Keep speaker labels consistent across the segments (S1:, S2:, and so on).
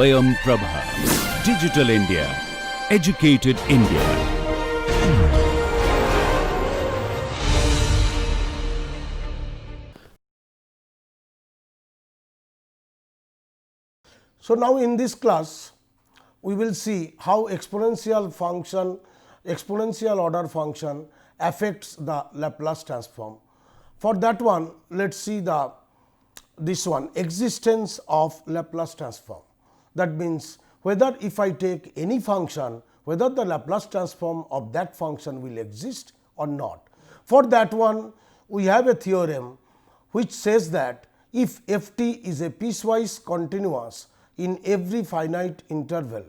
S1: Swayam Prabha. Digital India. Educated India.
S2: So, now in this class we will see how exponential order function affects the Laplace transform. For that one, let us see this one, existence of Laplace transform. That means, whether if I take any function, whether the Laplace transform of that function will exist or not. For that one, we have a theorem which says that if f t is a piecewise continuous in every finite interval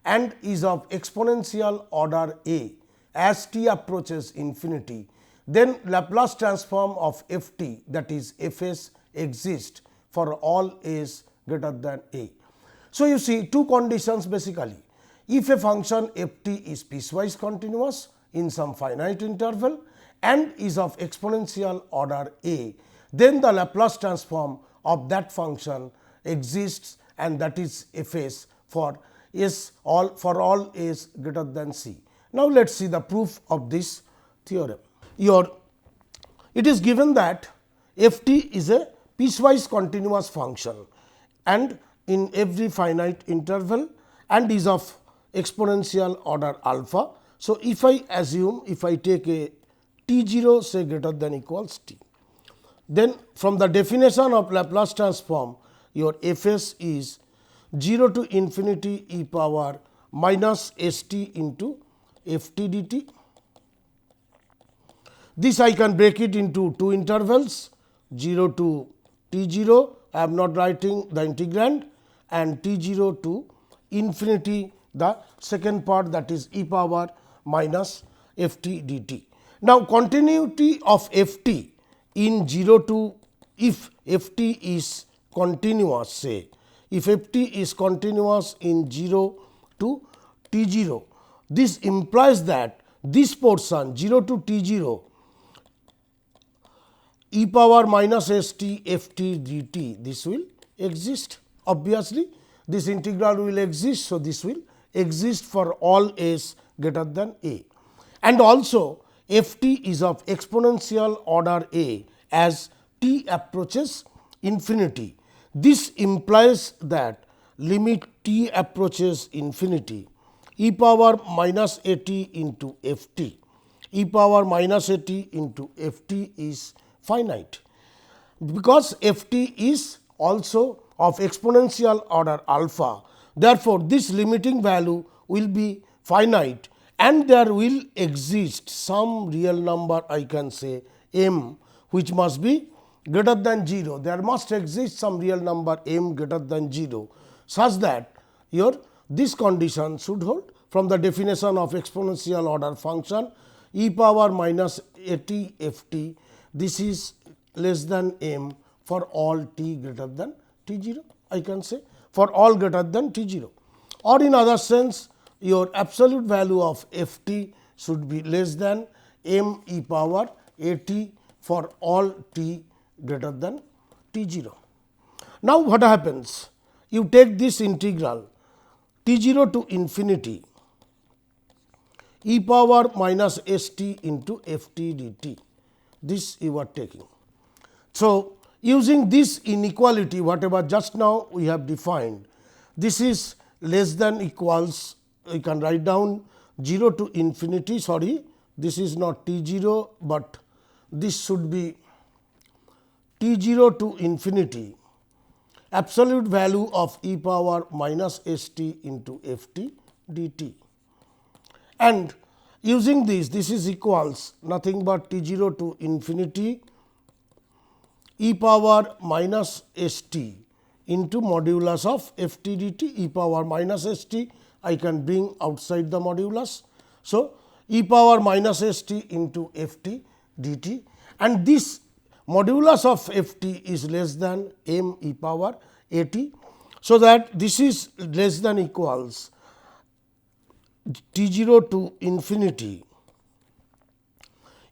S2: and is of exponential order a as t approaches infinity, then Laplace transform of f t, that is f s, exists for all s greater than a. So, you see two conditions basically. If a function f t is piecewise continuous in some finite interval and is of exponential order a, then the Laplace transform of that function exists, and that is f s for all s greater than c. Now, let us see the proof of this theorem. It is given that f t is a piecewise continuous function and in every finite interval and is of exponential order alpha. So, if I assume, if I take a t 0 say greater than equals t, then from the definition of Laplace transform, your f s is 0 to infinity e power minus s t into f t dt. This I can break it into two intervals, 0 to t 0, I am not writing the integrand, and t 0 to infinity, the second part, that is e power minus f t dt. Now, continuity of f t in 0 to, if f t is continuous, say if f t is continuous in 0 to t 0, this implies that this portion 0 to t 0 e power minus s t f t dt, this will exist. Obviously, this integral will exist. So, this will exist for all s greater than a, and also f t is of exponential order a as t approaches infinity. This implies that limit t approaches infinity, e power minus a t into f t, e power minus a t into f t is finite, because f t is also of exponential order alpha. Therefore, this limiting value will be finite and there will exist some real number, I can say m, which must be greater than 0. There must exist some real number m greater than 0, such that this condition should hold from the definition of exponential order function e power minus a t f t. This is less than m for all t greater than t 0, I can say for all greater than t 0, or in other sense your absolute value of f t should be less than m e power a t for all t greater than t 0. Now, what happens? You take this integral t 0 to infinity e power minus s t into f t dt, this you are taking. So, using this inequality, whatever just now we have defined, this is less than equals, we can write down 0 to infinity, sorry, this is not t 0, but this should be t 0 to infinity absolute value of e power minus s t into f t dt. And using this is equals nothing but t 0 to infinity e power minus s t into modulus of f t dt, e power minus s t I can bring outside the modulus. So, e power minus s t into f t dt, and this modulus of f t is less than m e power a t. So, that this is less than equals t 0 to infinity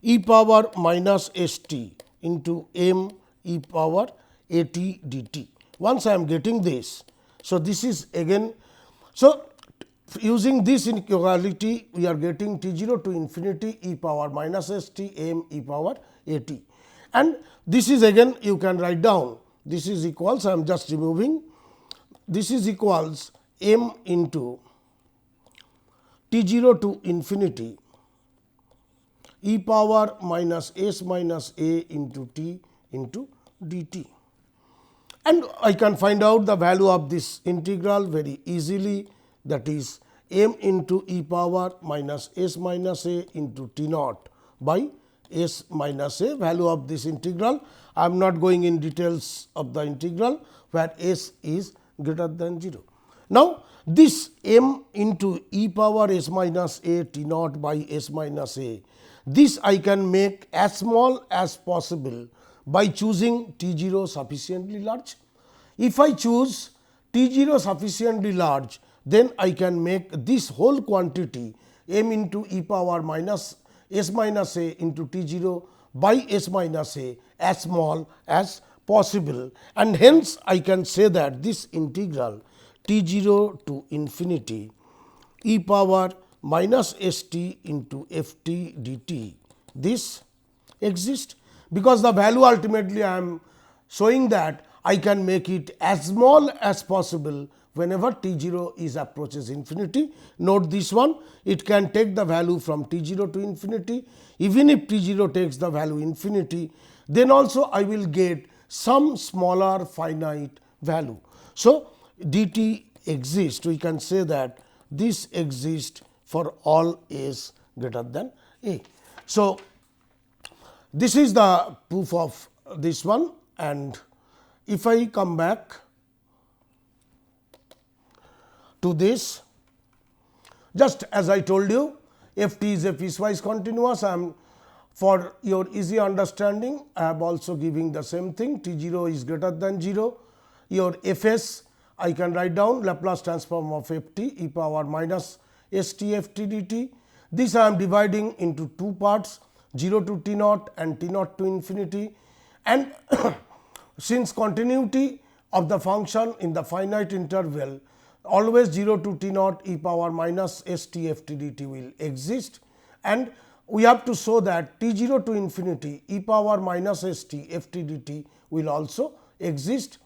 S2: e power minus s t into m e power a t dt. Once I am getting this, So, this is again. So, using this inequality, we are getting t 0 to infinity e power minus s t m e power a t, and this is again you can write down, this is equals, I am just removing, this is equals m into t 0 to infinity e power minus s minus a into t into dt. And I can find out the value of this integral very easily, that is m into e power minus s minus a into t naught by s minus a, value of this integral. I am not going in details of the integral where s is greater than 0. Now, this m into e power s minus a t naught by s minus a, this I can make as small as possible by choosing t 0 sufficiently large. If I choose t 0 sufficiently large, then I can make this whole quantity m into e power minus s minus a into t 0 by s minus a as small as possible, and hence I can say that this integral t 0 to infinity e power minus s t into f t dt, this exists, because the value ultimately I am showing that I can make it as small as possible whenever t 0 is approaches infinity. Note this one, it can take the value from t 0 to infinity. Even if t 0 takes the value infinity, then also I will get some smaller finite value. So, dt exists, we can say that this exists for all s greater than a. So, this is the proof of this one, and if I come back to this, just as I told you, f t is a piecewise continuous. I am, for your easy understanding, I have also giving the same thing, t 0 is greater than 0. Your f s I can write down Laplace transform of f t e power minus s t f t dt. This I am dividing into two parts, 0 to t naught and t naught to infinity, and since continuity of the function in the finite interval, always 0 to t naught e power minus s t f t dt will exist, and we have to show that t 0 to infinity e power minus s t f t dt will also exist,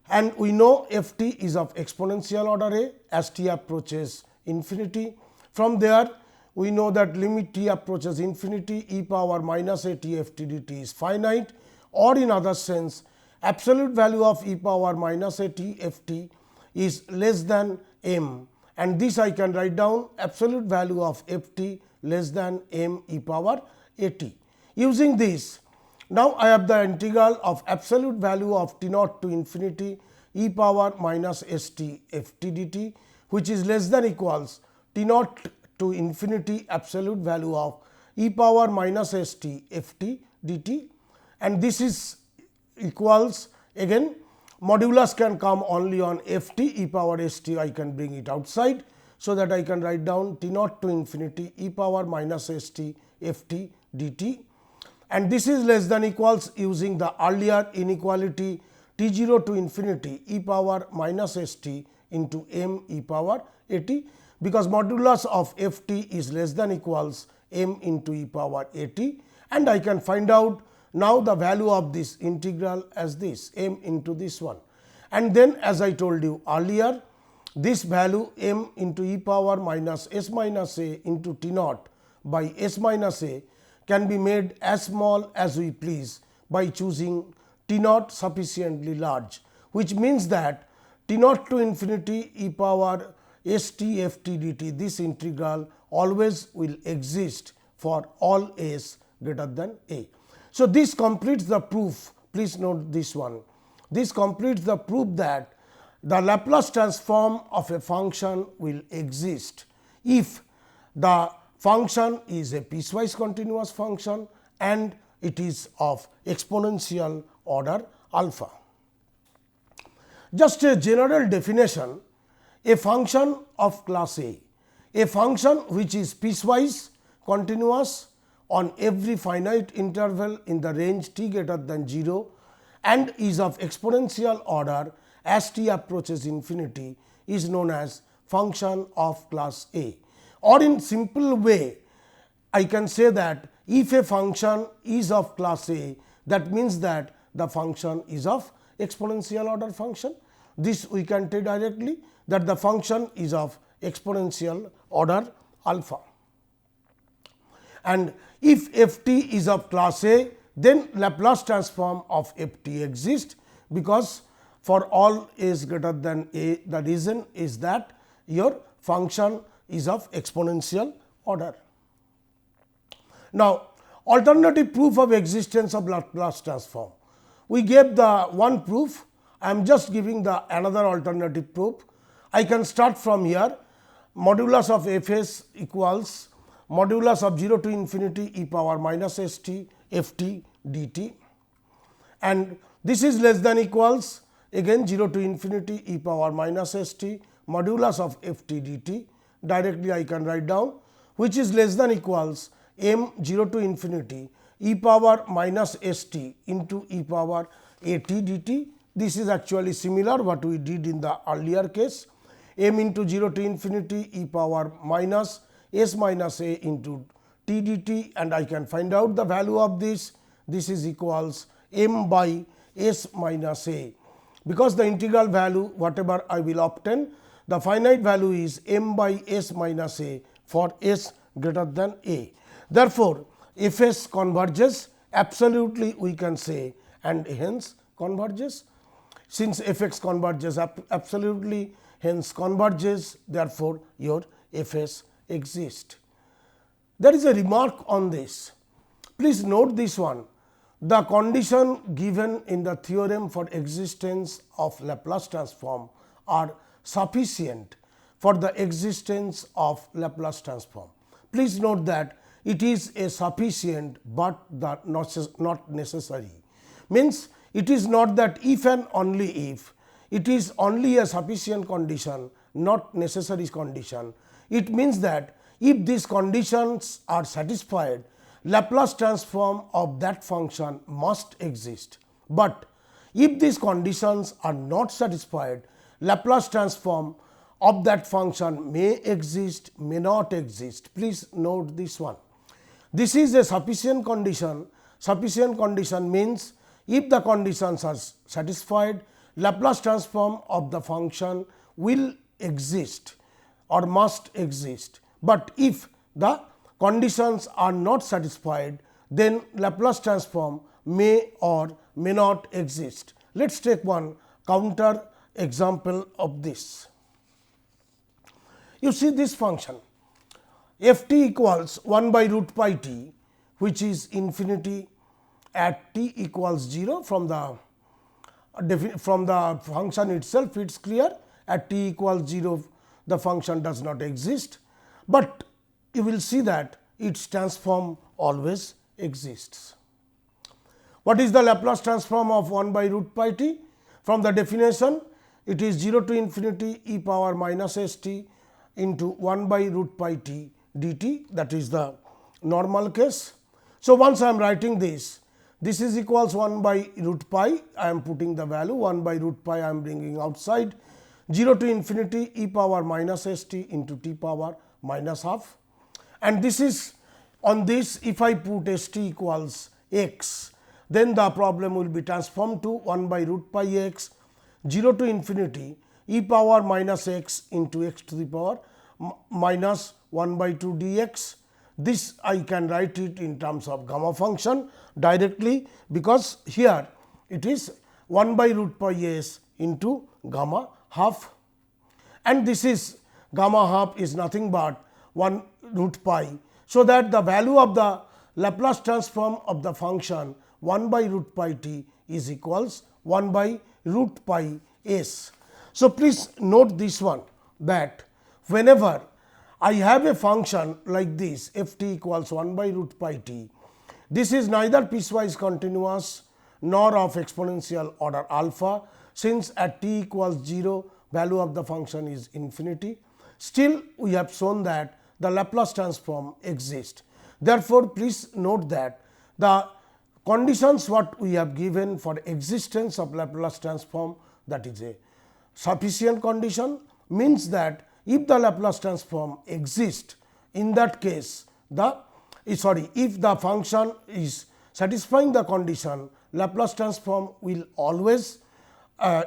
S2: and we know f t is of exponential order a as t approaches infinity. From there, we know that limit t approaches infinity e power minus a t f t dt is finite, or in other sense absolute value of e power minus a t f t is less than m, and this I can write down absolute value of f t less than m e power a t. Using this, now I have the integral of absolute value of t naught to infinity e power minus s t f t dt, which is less than equals t naught to infinity absolute value of e power minus s t f t dt, and this is equals, again modulus can come only on f t e power s t, I can bring it outside, so that I can write down t naught to infinity e power minus s t f t dt, and this is less than equals using the earlier inequality t 0 to infinity e power minus s t into m e power a t, because modulus of f t is less than equals m into e power a t, and I can find out now the value of this integral as this m into this one, and then as I told you earlier, this value m into e power minus s minus a into t naught by s minus a can be made as small as we please by choosing t naught sufficiently large, which means that t naught to infinity e power s t f t dt, this integral always will exist for all s greater than a. So, this completes the proof, please note this one, this completes the proof that the Laplace transform of a function will exist if the function is a piecewise continuous function and it is of exponential order alpha. Just a general definition, a function of class a function which is piecewise continuous on every finite interval in the range t greater than 0 and is of exponential order as t approaches infinity is known as function of class A. Or in simple way, I can say that if a function is of class A, that means that the function is of exponential order function. This we can take directly, that the function is of exponential order alpha. And if f t is of class A, then Laplace transform of f t exists, because for all a's greater than a, the reason is that your function is of exponential order. Now, alternative proof of existence of Laplace transform. We gave the one proof, I am just giving the another alternative proof. I can start from here, modulus of f s equals modulus of 0 to infinity e power minus s t f t dt, and this is less than equals again 0 to infinity e power minus s t modulus of f t dt. Directly I can write down, which is less than equals m 0 to infinity e power minus s t into e power a t dt. This is actually similar what we did in the earlier case, m into 0 to infinity e power minus s minus a into t dt, and I can find out the value of this. This is equals m by s minus a, because the integral value whatever I will obtain, the finite value is m by s minus a for s greater than a. Therefore, f s converges absolutely, we can say, and hence converges. Since f x converges absolutely, hence converges, therefore, your f s exists. There is a remark on this. Please note this one. The condition given in the theorem for existence of Laplace transform are sufficient for the existence of Laplace transform. Please note that it is a sufficient, but not necessary. Means it is not that if and only if, it is only a sufficient condition, not necessary condition. It means that if these conditions are satisfied, Laplace transform of that function must exist. But if these conditions are not satisfied, Laplace transform of that function may exist, may not exist. Please note this one. This is a sufficient condition. Sufficient condition means if the conditions are satisfied, Laplace transform of the function will exist or must exist. But if the conditions are not satisfied, then Laplace transform may or may not exist. Let us take one counter example of this. You see this function f t equals 1 by root pi t, which is infinity at t equals 0. From the function itself, it is clear at t equals 0 the function does not exist, but you will see that its transform always exists. What is the Laplace transform of 1 by root pi t? From the definition, it is 0 to infinity e power minus s t into 1 by root pi t dt, that is the normal case. So, once I am writing this, this is equals 1 by root pi, I am putting the value 1 by root pi I am bringing outside, 0 to infinity e power minus s t into t power minus half, and this is on this, if I put s t equals x, then the problem will be transformed to 1 by root pi x, 0 to infinity e power minus x into x to the power minus 1 by 2 dx. This I can write it in terms of gamma function directly, because here it is 1 by root pi s into gamma half, and this is gamma half is nothing but 1 root pi. So, that the value of the Laplace transform of the function 1 by root pi t is equals 1 by root pi s. So, please note this one, that whenever I have a function like this f t equals 1 by root pi t, this is neither piecewise continuous nor of exponential order alpha, since at t equals 0 value of the function is infinity. Still, we have shown that the Laplace transform exists. Therefore, please note that the conditions what we have given for existence of Laplace transform, that is a sufficient condition means that if the Laplace transform exists, in that case if the function is satisfying the condition, Laplace transform will always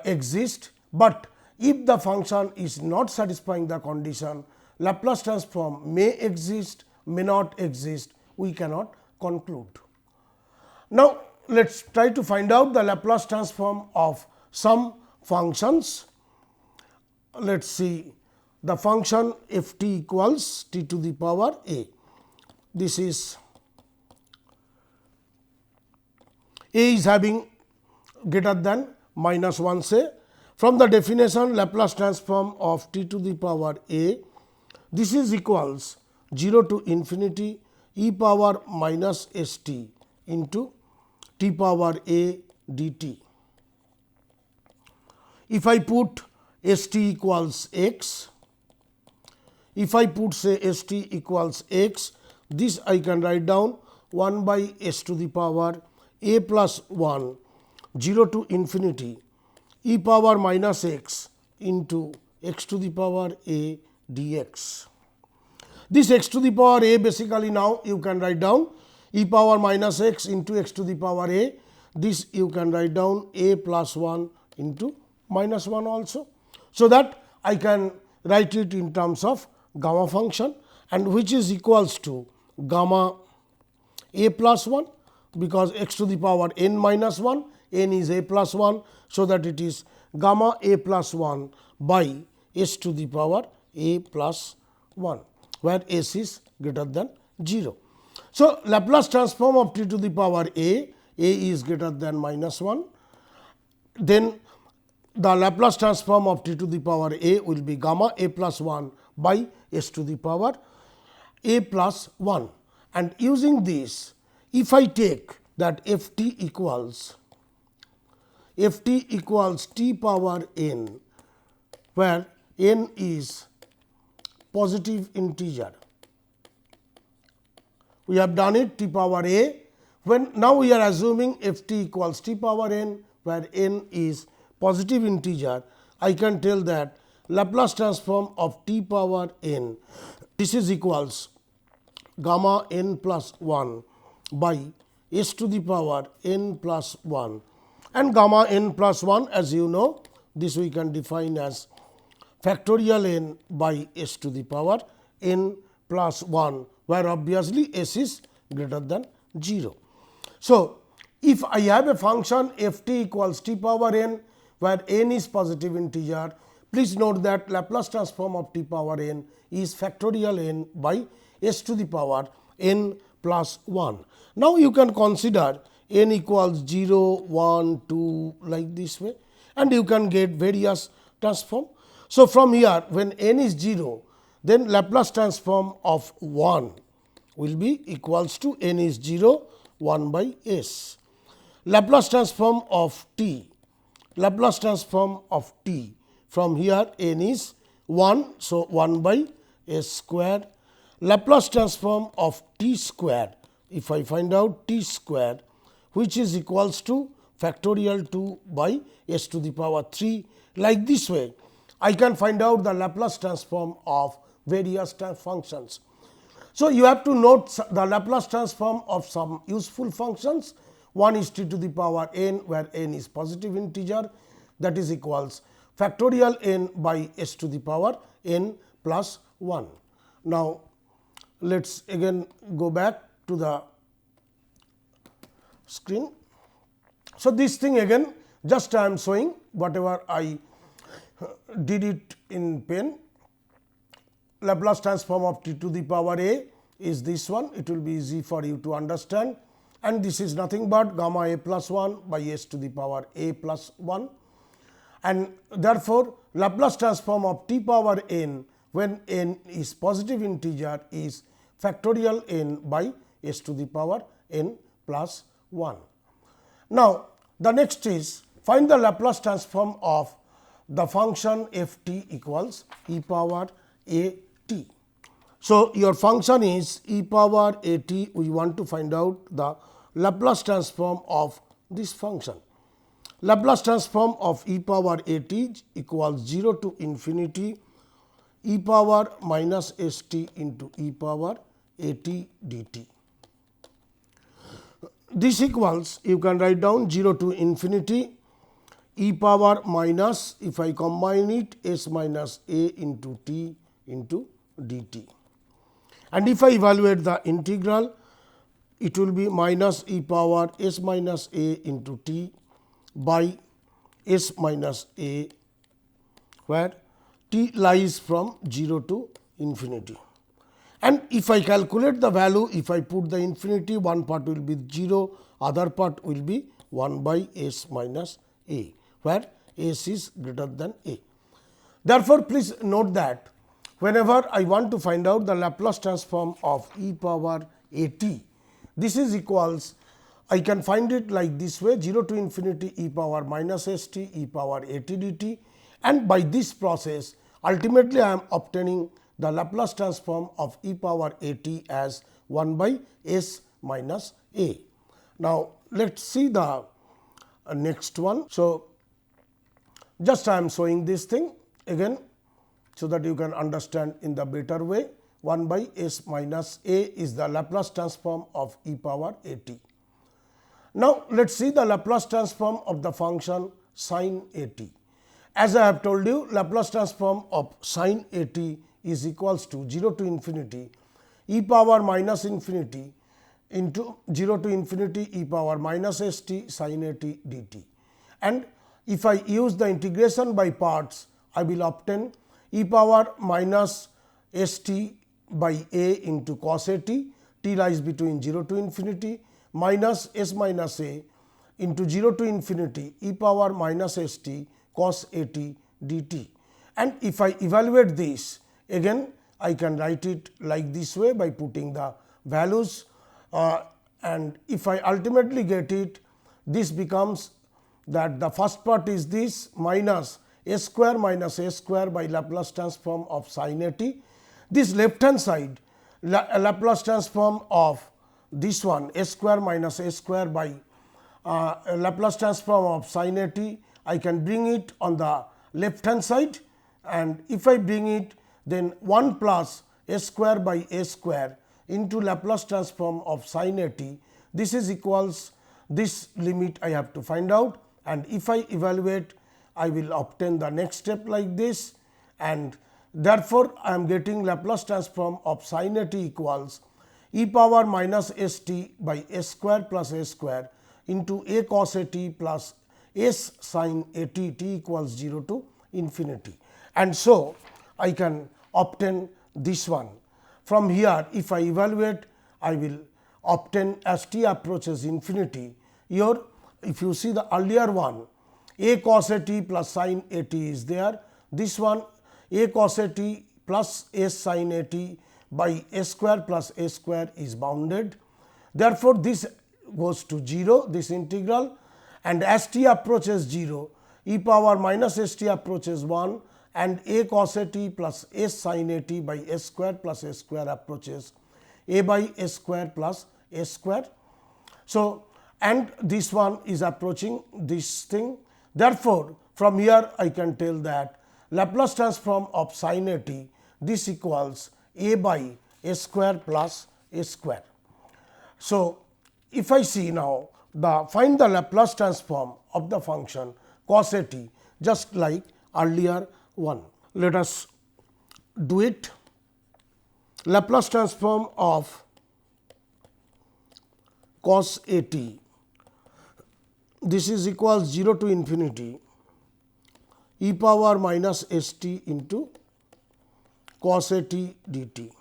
S2: exist, but if the function is not satisfying the condition, Laplace transform may exist, may not exist, we cannot conclude. Now, let us try to find out the Laplace transform of some functions. Let us see the function f t equals t to the power a. This is a is having greater than minus 1 say. From the definition, Laplace transform of t to the power a, this is equals 0 to infinity e power minus s t into t power a dt. If I put s t equals x, if I put say s t equals x, this I can write down 1 by s to the power a plus 1 0 to infinity e power minus x into x to the power a dx. This x to the power a basically now you can write down e power minus x into x to the power a. This you can write down a plus 1 into minus 1 also. So, that I can write it in terms of gamma function, and which is equals to gamma a plus 1, because x to the power n minus 1, n is a plus 1. So, that it is gamma a plus 1 by s to the power a plus 1, where s is greater than 0. So, Laplace transform of t to the power a is greater than minus 1, then the Laplace transform of t to the power a will be gamma a plus 1 by s to the power a plus 1. And using this, if I take that f t equals t power n, where n is positive integer. We have done it t power a, when now we are assuming f t equals t power n, where n is positive integer. I can tell that Laplace transform of t power n, this is equals gamma n plus 1 by s to the power n plus 1, and gamma n plus 1, as you know, this we can define as factorial n by s to the power n plus 1, where obviously s is greater than 0. So, if I have a function f t equals t power n, where n is positive integer, please note that Laplace transform of t power n is factorial n by s to the power n plus 1. Now, you can consider n equals 0, 1, 2 like this way, and you can get various transform. So, from here when n is 0, then Laplace transform of 1 will be equals to n is 0, 1 by s. Laplace transform of t, Laplace transform of t, from here n is 1, so 1 by s square. Laplace transform of t square, if I find out t square, which is equals to factorial 2 by s to the power 3, like this way I can find out the Laplace transform of various functions. So, you have to note the Laplace transform of some useful functions. One is t to the power n, where n is positive integer, that is equals factorial n by s to the power n plus 1. Now, let us again go back to the screen. So, this thing again just I am showing whatever I did it in pen. Laplace transform of t to the power a is this one, it will be easy for you to understand, and this is nothing but gamma a plus 1 by s to the power a plus 1, and therefore, Laplace transform of t power n when n is positive integer is factorial n by s to the power n plus 1. Now, the next is find the Laplace transform of the function f t equals e power a t. So, your function is e power a t, we want to find out the Laplace transform of this function. Laplace transform of e power a t equals 0 to infinity e power minus s t into e power a t dt. This equals, you can write down 0 to infinity e power minus, if I combine it, s minus a into t into dt. And if I evaluate the integral, it will be minus e power s minus a into t by s minus a, where t lies from 0 to infinity. And if I calculate the value, if I put the infinity, one part will be 0, other part will be 1 by s minus a, where s is greater than a. Therefore, please note that whenever I want to find out the Laplace transform of e power a t, this is equals, I can find it like this way, 0 to infinity e power minus s t e power a t dt, and by this process ultimately I am obtaining the Laplace transform of e power a t as 1 by s minus a. Now, let us see the next one. So, just I am showing this thing again, so that you can understand in the better way. 1 by s minus a is the Laplace transform of e power a t. Now, let us see the Laplace transform of the function sin a t. As I have told you, Laplace transform of sin a t is equals to 0 to infinity e power minus infinity into 0 to infinity e power minus s t sin a t dt. And if I use the integration by parts, I will obtain e power minus s t by a into cos a t, t lies between 0 to infinity, minus s minus a into 0 to infinity e power minus s t cos a t dt. And if I evaluate this, again I can write it like this way by putting the values, and if I ultimately get it, this becomes that the first part is this minus s square minus a square by Laplace transform of sin a t. This left hand side, Laplace transform of this one s square minus a square by Laplace transform of sin a t, I can bring it on the left hand side, and if I bring it, then 1 plus s square by a square into Laplace transform of sin a t, this is equals, this limit I have to find out, and if I evaluate, I will obtain the next step like this, and therefore, I am getting Laplace transform of sin a t equals e power minus s t by s square plus a square into a cos a t plus s sin a t, t equals 0 to infinity. And so, I can obtain this one. From here, if I evaluate, I will obtain as t approaches infinity. Here, if you see the earlier one, a cos a t plus sin a t is there. This one, a cos a t plus s sin a t by s square plus a square is bounded. Therefore, this goes to 0, this integral, and as t approaches 0, e power minus s t approaches 1, and a cos a t plus s sin a t by s square plus s square approaches a by s square plus s square. So, and this one is approaching this thing. Therefore, from here I can tell that Laplace transform of sin a t, this equals a by s square plus s square. So, if I see now find the Laplace transform of the function cos a t, just like earlier one. Let us do it. Laplace transform of cos a t, this is equals 0 to infinity e power minus s t into cos a t dt,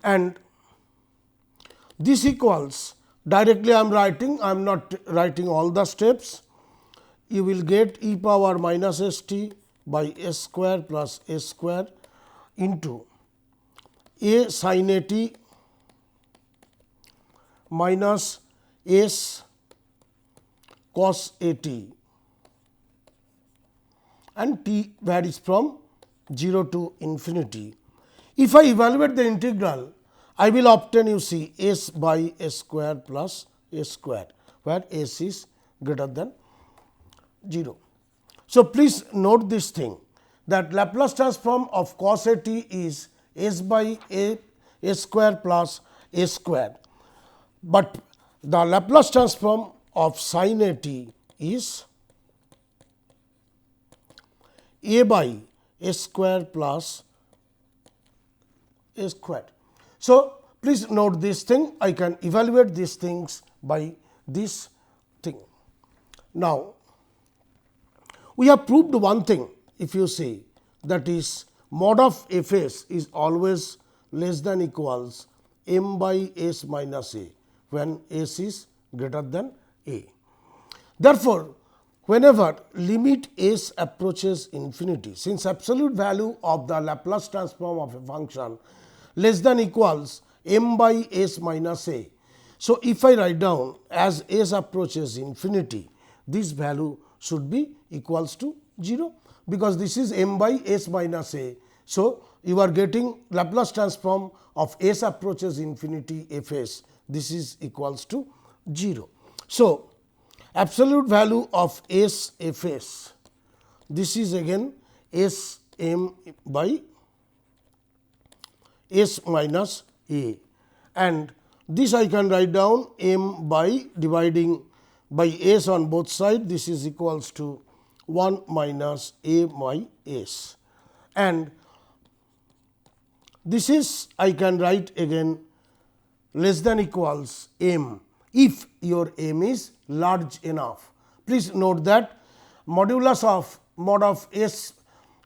S2: and this equals, directly I am writing, I am not writing all the steps. You will get e power minus s t by s square plus s square into a sin a t minus s cos a t, and t varies from 0 to infinity. If I evaluate the integral, I will obtain, you see, s by s square plus s square, where s is greater than 0. So, please note this thing, that Laplace transform of cos a t is s by a square plus a square, but the Laplace transform of sin a t is a by a square plus a square. So, please note this thing, I can evaluate these things by this thing. Now, we have proved one thing, if you see, that is mod of f s is always less than equals m by s minus a when s is greater than a. Therefore, whenever limit s approaches infinity, since absolute value of the Laplace transform of a function less than equals m by s minus a. So, if I write down as s approaches infinity, this value should be equals to 0, because this is m by s minus a. So, you are getting Laplace transform of s approaches infinity f s, this is equals to 0. So, absolute value of s f s, this is again s m by s minus a, and this I can write down m by dividing by s on both sides, this is equals to 1 minus a by s, and this is I can write again less than equals m if your m is large enough. Please note that modulus of mod of s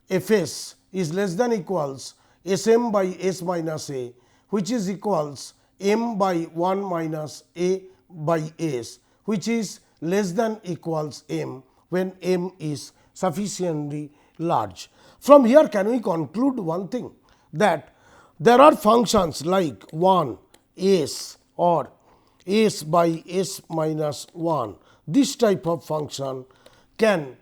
S2: f s is less than equals s m by s minus a, which is equals m by 1 minus a by s, which is less than equals m when m is sufficiently large. From here, can we conclude one thing, that there are functions like 1 s or s by s minus 1. This type of function can,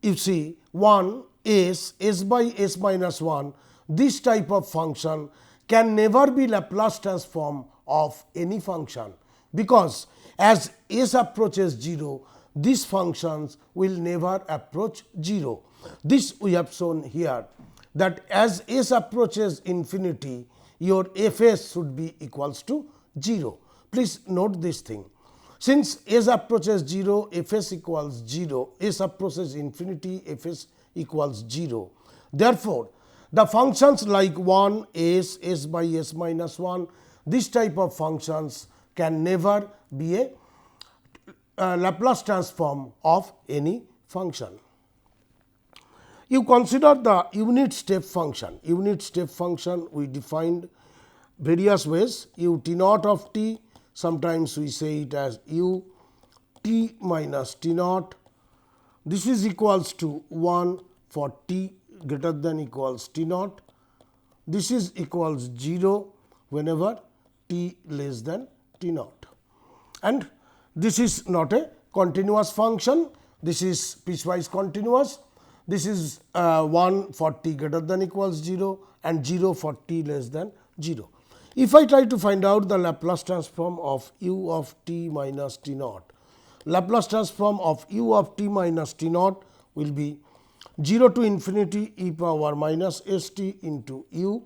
S2: you see, 1 s by s minus 1, this type of function can never be Laplace transform of any function, because as s approaches 0, these functions will never approach 0. This we have shown here, that as s approaches infinity, your f s should be equals to 0. Please note this thing. Since s approaches 0, f s equals 0, s approaches infinity, f s equals 0. Therefore, the functions like 1 s, s by s minus 1, this type of functions can never be a Laplace transform of any function. You consider the unit step function. Unit step function we defined various ways, u t naught of t, sometimes we say it as u t minus t naught. This is equals to 1 for t greater than equals t naught. This is equals 0 whenever t less than t naught. And this is not a continuous function, this is piecewise continuous. This is 1 for t greater than equals 0 and 0 for t less than 0. If I try to find out the Laplace transform of u of t minus t naught, Laplace transform of u of t minus t naught will be 0 to infinity e power minus s t into u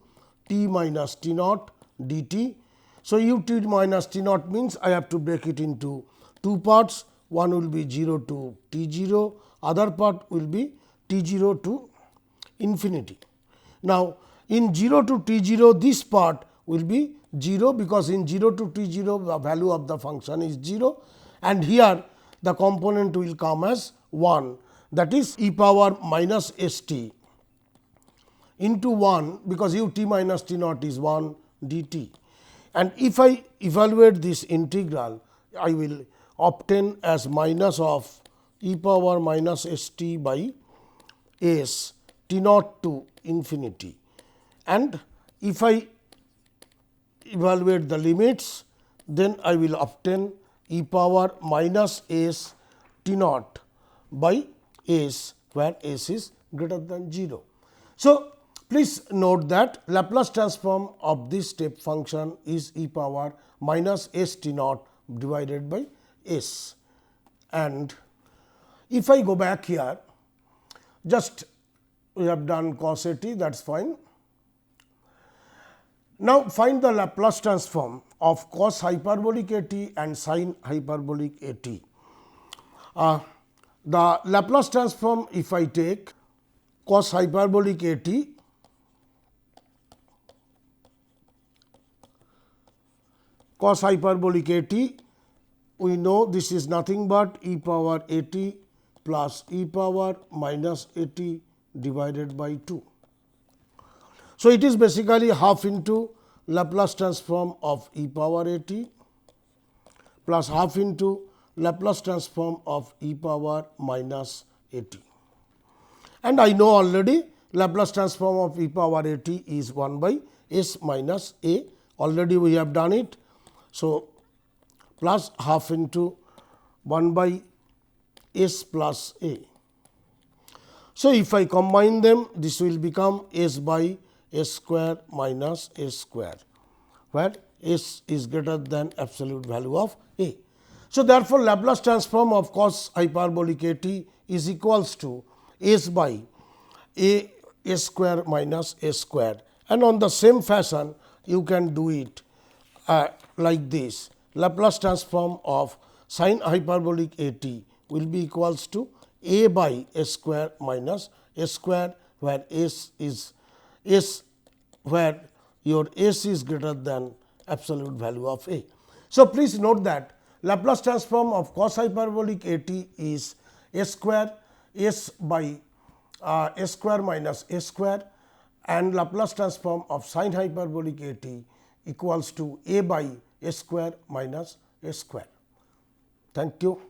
S2: t minus t naught dt. So, u t minus t naught means I have to break it into two parts, one will be 0 to t 0, other part will be t 0 to infinity. Now, in 0 to t 0, this part will be 0, because in 0 to t 0 the value of the function is 0, and here the component will come as 1, that is e power minus s t into 1, because u t minus t naught is 1 dt. And if I evaluate this integral, I will obtain as minus of e power minus s t by s t naught to infinity. And if I evaluate the limits, then I will obtain e power minus s t naught by s, where s is greater than 0. So, please note that Laplace transform of this step function is e power minus s t naught divided by s, and if I go back here, just we have done cos A t, that is fine. Now, find the Laplace transform of cos hyperbolic A t and sin hyperbolic A t. The Laplace transform, if I take cos hyperbolic A t, cos hyperbolic A t, we know this is nothing but e power A t plus e power minus A t divided by 2. So, it is basically half into Laplace transform of e power A t plus half into Laplace transform of e power minus A t. And I know already Laplace transform of e power A t is 1 by s minus a, already we have done it. So, plus half into 1 by s plus a. So, if I combine them, this will become s by s square minus s square, where s is greater than absolute value of a. So, therefore, Laplace transform of cos hyperbolic A t is equals to s by a s square minus s square, and on the same fashion you can do it like this. Laplace transform of sin hyperbolic A t will be equals to a by s square minus s square, where s is s, where your s is greater than absolute value of a. So, please note that Laplace transform of cos hyperbolic A t is s square s by s square minus s square, and Laplace transform of sin hyperbolic A t equals to a by s square minus s square. Thank you.